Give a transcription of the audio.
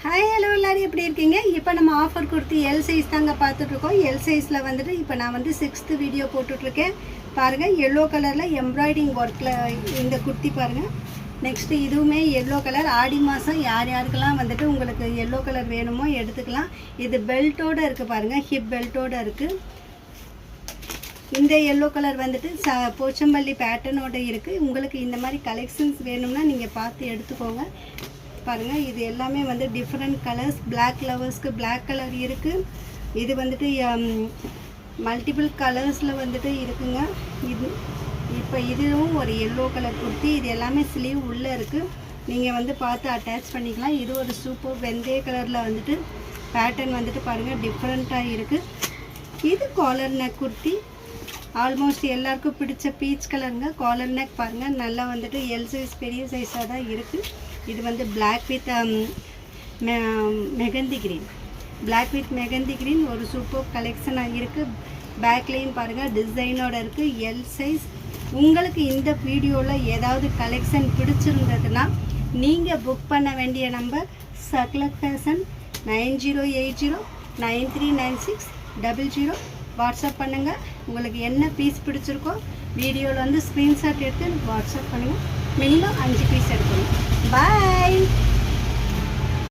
Hi hello எல்லாரும் எப்படி இருக்கீங்க? இப்போ நம்ம ஆஃபர் கொடுத்து எல் சைஸ் தாங்க பார்த்துட்ருக்கோம். எல் சைஸில் வந்துட்டு இப்போ நான் வந்து 6th வீடியோ போட்டுட்ருக்கேன். பாருங்கள், எல்லோ கலரில் எம்ப்ராய்டிங் ஒர்க்கில் இந்த குர்த்தி பாருங்கள். நெக்ஸ்ட்டு இதுவுமே எல்லோ கலர். ஆடி மாதம் யார் யாருக்கெல்லாம் வந்துட்டு உங்களுக்கு எல்லோ கலர் வேணுமோ எடுத்துக்கலாம். இது பெல்ட்டோடு இருக்குது பாருங்கள், ஹிப் பெல்ட்டோடு இருக்குது. இந்த எல்லோ கலர் வந்துட்டு போச்சம்பள்ளி பேட்டர்னோடு இருக்குது. உங்களுக்கு இந்த மாதிரி கலெக்ஷன்ஸ் வேணும்னா நீங்கள் பார்த்து எடுத்துக்கோங்க. பாருங்கள், இது எல்லாமே வந்து டிஃப்ரெண்ட் கலர்ஸ். பிளாக் லவர்ஸ்க்கு பிளாக் கலர் இருக்குது. இது வந்துட்டு மல்டிபிள் கலர்ஸில் வந்துட்டு இருக்குங்க. இதுவும் ஒரு எல்லோ கலர் குர்த்தி. இது எல்லாமே ஸ்லீவ் உள்ளே இருக்குது. நீங்கள் வந்து பார்த்து அட்டாச் பண்ணிக்கலாம். இது ஒரு சூப்பர் வெந்தய கலரில் வந்துட்டு பேட்டர்ன் வந்துட்டு பாருங்கள், டிஃப்ரெண்ட்டாக இருக்குது. இது காலர் நெக் குர்த்தி. ஆல்மோஸ்ட் எல்லாருக்கும் பிடிச்ச பீச் கலருங்க. காலர் நெக் பாருங்கள், நல்லா வந்துட்டு எல் சைஸ் பெரிய சைஸாக தான் இருக்குது. இது வந்து black with mehndi green. Black with mehndi green ஒரு சூப்பர் கலெக்ஷனாக இருக்குது. பேக்லேயும் பாருங்கள் டிசைனோட இருக்குது. L size. உங்களுக்கு இந்த வீடியோவில் ஏதாவது கலெக்ஷன் பிடிச்சிருந்ததுன்னா நீங்கள் புக் பண்ண வேண்டிய நம்பர் சக்லக் ஃபேஷன் 9080939600. வாட்ஸ்அப் பண்ணுங்கள். உங்களுக்கு என்ன பீஸ் பிடிச்சிருக்கோ வீடியோவில் வந்து ஸ்க்ரீன்ஷாட் எடுத்து எனக்கு வாட்ஸ்அப் பண்ணுங்கள். மினிமம் 5 பீஸ் எடுக்கணும். பாய்.